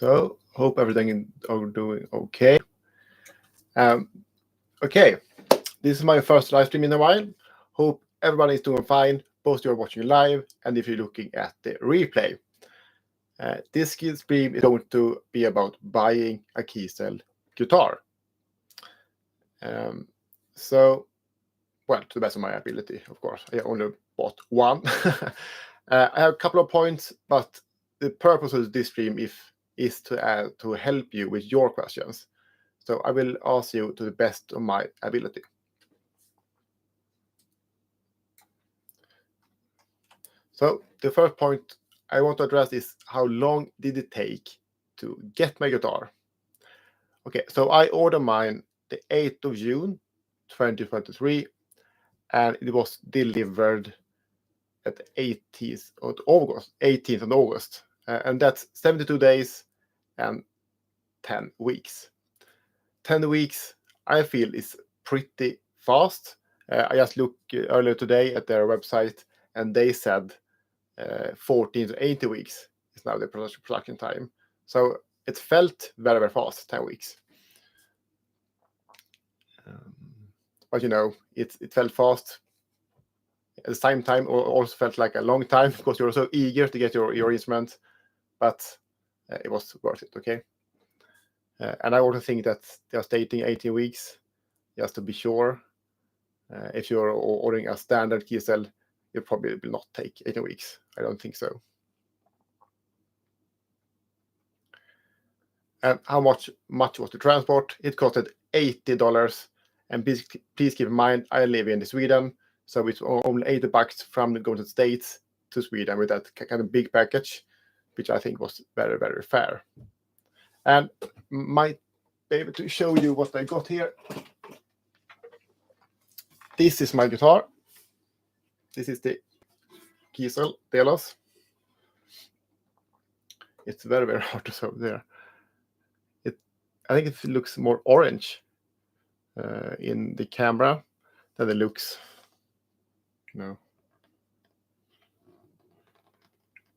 So, hope everything is doing okay. Okay, this is my first live stream in a while. Hope everybody is doing fine, both you're watching live and if you're looking at the replay. This stream is going to be about buying a Kiesel guitar. Well, to the best of my ability, of course. I only bought one. I have a couple of points, but the purpose of this stream is to help you with your questions. So I will ask you to the best of my ability. So the first point I want to address is how long did it take to get my guitar? Okay, so I ordered mine the 8th of June, 2023, and it was delivered at the 18th of August. And that's 72 days and 10 weeks. 10 weeks, I feel, is pretty fast. I just looked earlier today at their website, and they said 14 to 80 weeks is now the production time. So it felt very, very fast, 10 weeks. But you know, it felt fast. At the same time, also felt like a long time because you were so eager to get your instrument, but it was worth it, okay? And I also think that they are stating 18 weeks, just to be sure. If you're ordering a standard Kiesel, it probably will not take 18 weeks. I don't think so. And how much was the transport? It costed $80. And please keep in mind, I live in Sweden, so it's only $80 from going to the States to Sweden with that kind of big package, which I think was very, very fair. And might be able to show you what I got here. This is my guitar. This is the Kiesel Delos. It's very, very hard to show there. I think it looks more orange in the camera than it looks,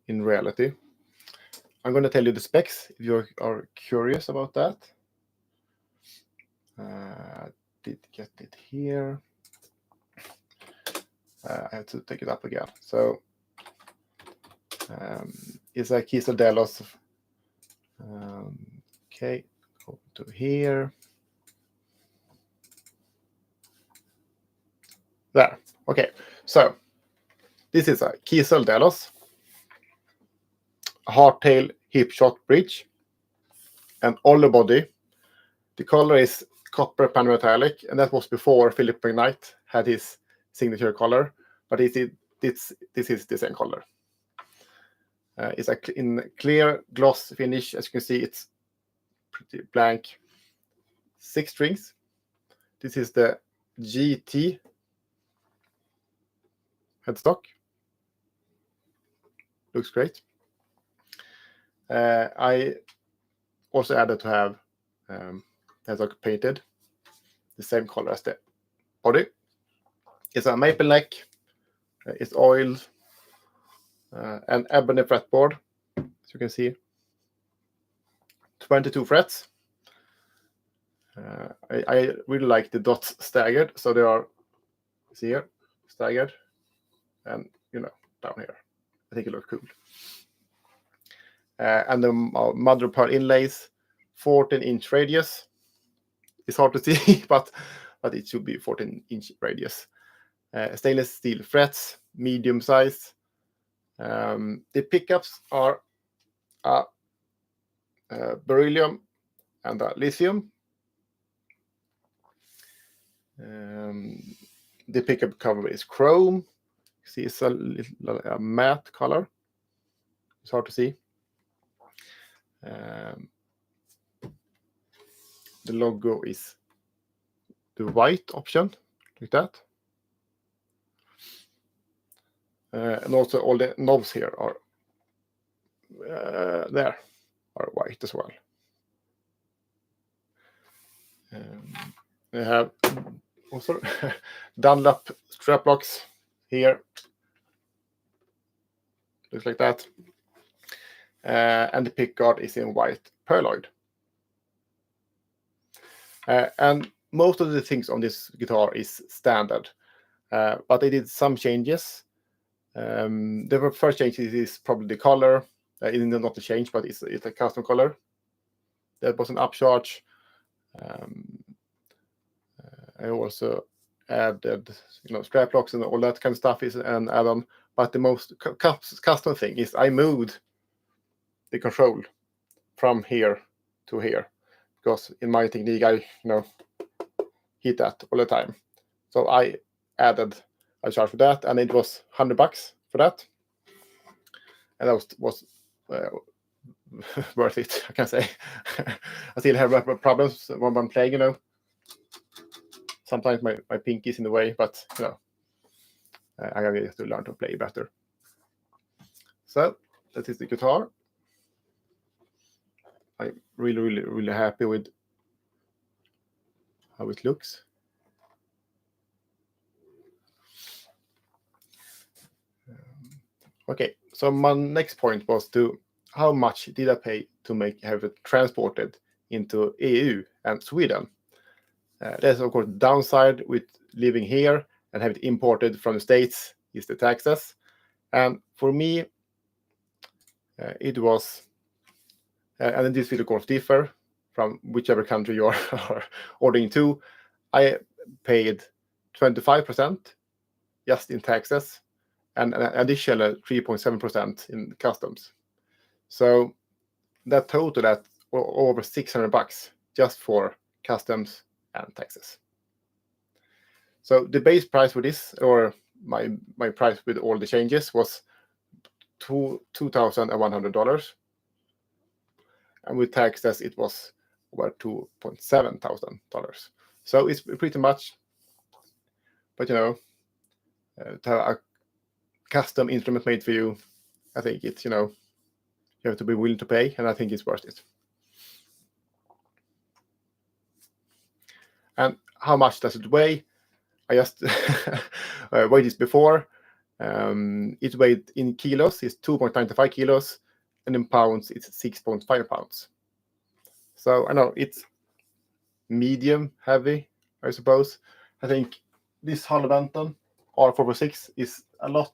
in reality. I'm going to tell you the specs if you are curious about that. Did get it here. I have to take it up again. So it's a Kiesel Delos. Okay, go to here. There. Okay, so this is a Kiesel Delos, a hardtail hip shot bridge, and all the body. The color is copper pan metallic, and that was before Philip McKnight had his signature color, but this is the same color. It's in clear gloss finish. As you can see, it's pretty blank. 6 strings. This is the GT headstock. Looks great. I also added to have headstock painted the same color as the body. It's a maple neck. It's oiled and ebony fretboard, as you can see. 22 frets. I really like the dots staggered, so they are, see here, staggered, and down here. I think it looks cool. And the mother of pearl inlays, 14-inch radius. It's hard to see, but it should be 14-inch radius. Stainless steel frets, medium size. The pickups are beryllium and lithium. The pickup cover is chrome. See, it's a matte color. It's hard to see. The logo is the white option, like that. And also all the knobs here are white as well. We have also Dunlop strap locks here. Looks like that. and the pickguard is in white perloid. And most of the things on this guitar is standard, but I did some changes. The first change is probably the color. It's not a change, but it's a custom color. That was an upcharge. I also added, strap locks and all that kind of stuff is an add-on. But the most custom thing is I moved the control from here to here, because in my technique I hit that all the time. So I added a charge for that, and it was $100 for that, and that was worth it, I can say. I still have problems when I'm playing, Sometimes my pinky is in the way, but I have to learn to play better. So that is the guitar. I'm really happy with how it looks. Okay, so my next point was how much did I pay to have it transported into EU and Sweden? There's of course downside with living here and have it imported from the States is the taxes. And for me, it was, and this will of course differ from whichever country you are ordering to. I paid 25% just in taxes, and an additional 3.7% in customs. So that total at over $600 just for customs and taxes. So the base price for this, or my price with all the changes, was $2,100, and with taxes it was over $2,700. So it's pretty much, but to have a custom instrument made for you, I think it's you have to be willing to pay, and I think it's worth it. And how much does it weigh? I just weighed this before. It weighed in kilos is 2.95 kilos, and in pounds it's 6.5 pounds. So I know it's medium heavy, I suppose. I think this Harley Benton R446 is a lot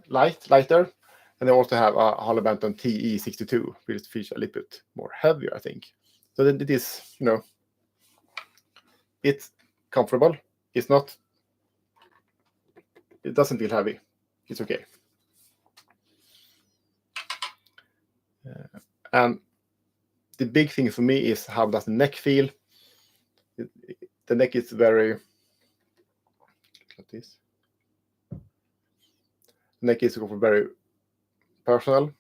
lighter, and they also have a Harley Benton TE62, which feels a little bit more heavier, I think. So then it is, it's comfortable. It doesn't feel heavy. It's okay. And the big thing for me is how does the neck feel. The neck is very, like this. The neck is very personal.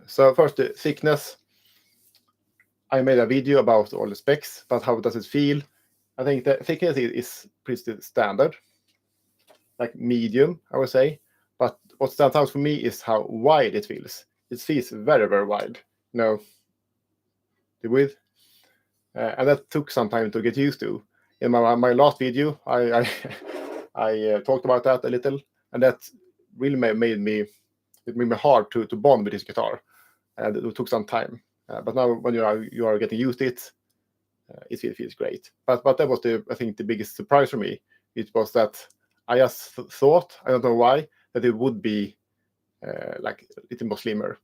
So first, the thickness. I made a video about all the specs, but how does it feel? I think the thickness is pretty standard, like medium, I would say. But what stands out for me is how wide it feels. It feels very wide, the width. And that took some time to get used to. In my last video, I talked about that a little, and that really made me hard to bond with this guitar. It took some time. But now when you are getting used to it, it feels great. But that was I think the biggest surprise for me. It was that I just thought, I don't know why, that it would be like a little more slimmer.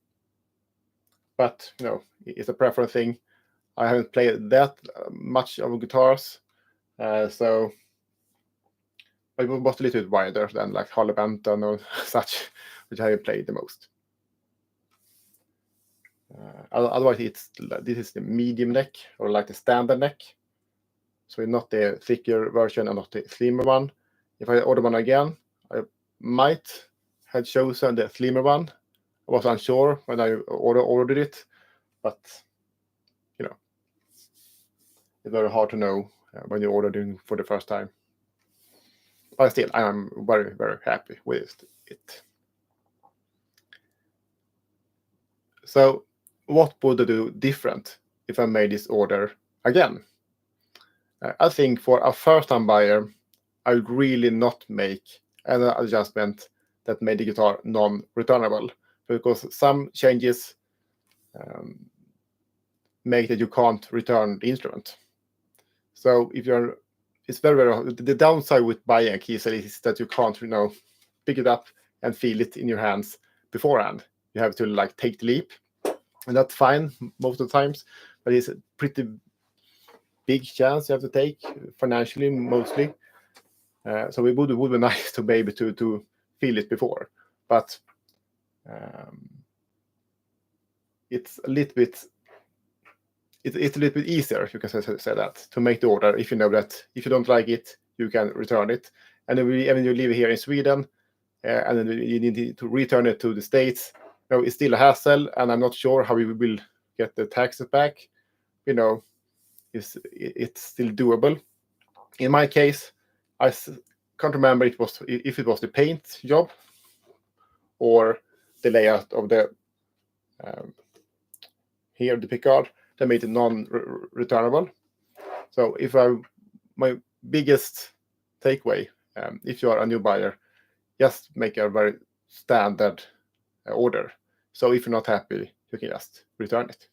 But it's a preference thing. I haven't played that much of guitars, so it was a little bit wider than like Harley Benton or such, which I have played the most. Otherwise, this is the medium neck, or like the standard neck. So not the thicker version and not the slimmer one. If I order one again, I might have chosen the slimmer one. I was unsure when I ordered it, but it's very hard to know when you're ordering for the first time. But still, I am very happy with it. So what would I do different if I made this order again? I think for a first-time buyer, I would really not make an adjustment that made the guitar non-returnable, because some changes make that you can't return the instrument. So it's very the downside with buying a Kiesel is that you can't pick it up and feel it in your hands beforehand. You have to like take the leap, and that's fine most of the times, but it's a pretty big chance you have to take financially mostly. So it would be nice to be able to feel it before, but it's a little bit easier, if you can say that, to make the order if you know that if you don't like it, you can return it. And then when you live here in Sweden, and then you need to return it to the States, it's still a hassle, and I'm not sure how we will get the taxes back. It's still doable. In my case, I can't remember if it was the paint job or the layout of the the pickguard that made it non-returnable. So my biggest takeaway, if you are a new buyer, just make a very standard order. So if you're not happy, you can just return it.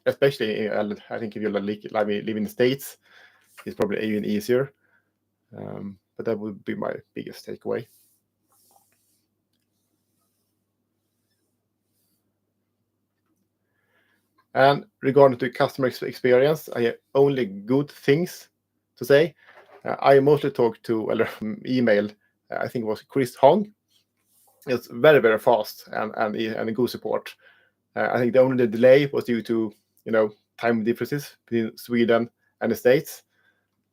Especially, I think if you live in the States, it's probably even easier. But that would be my biggest takeaway. And regarding to customer experience, I have only good things to say. I mostly talked to email. I think it was Chris Hong. It's very, very fast and a good support. I think the only delay was due to time differences between Sweden and the States.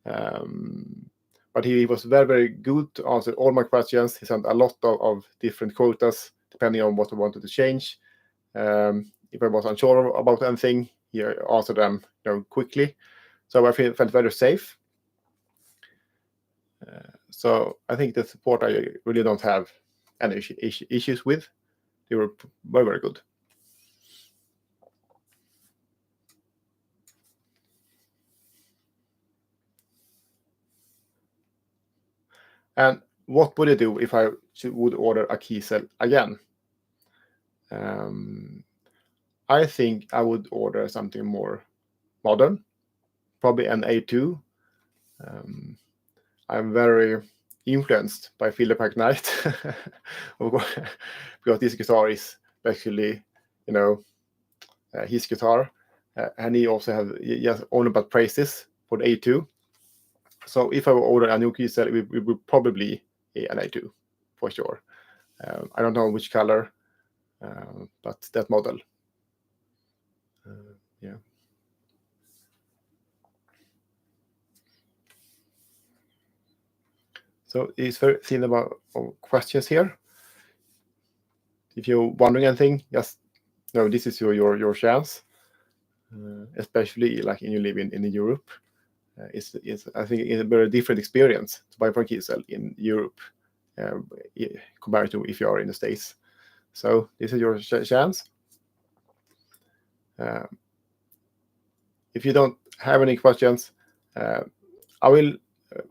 But he was very, very good to answer all my questions. He sent a lot of different quotas depending on what I wanted to change. If I was unsure about anything, he answered them quickly. So I felt very safe. So I think the support I really don't have any issues with. They were very, very good. And what would I do if I would order a Kiesel again? I think I would order something more modern, probably an A2. I'm very influenced by Philip McKnight because this guitar is actually, his guitar, and he also has just only but praises for the A2. So if I would order a new Kiesel, it would probably be an A2 for sure. I don't know which color, but that model. Yeah. So it's very thin about questions here. If you're wondering anything, just this is your chance, especially like you live in Europe. It's I think it's a very different experience to buy from Kiesel in Europe compared to if you are in the States. So this is your chance. If you don't have any questions, I will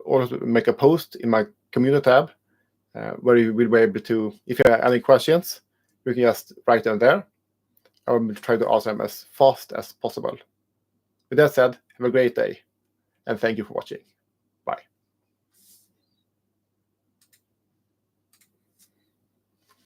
also make a post in my community tab where you will be able to, if you have any questions, you can just write them there. I will try to answer them as fast as possible. With that said, have a great day, and thank you for watching.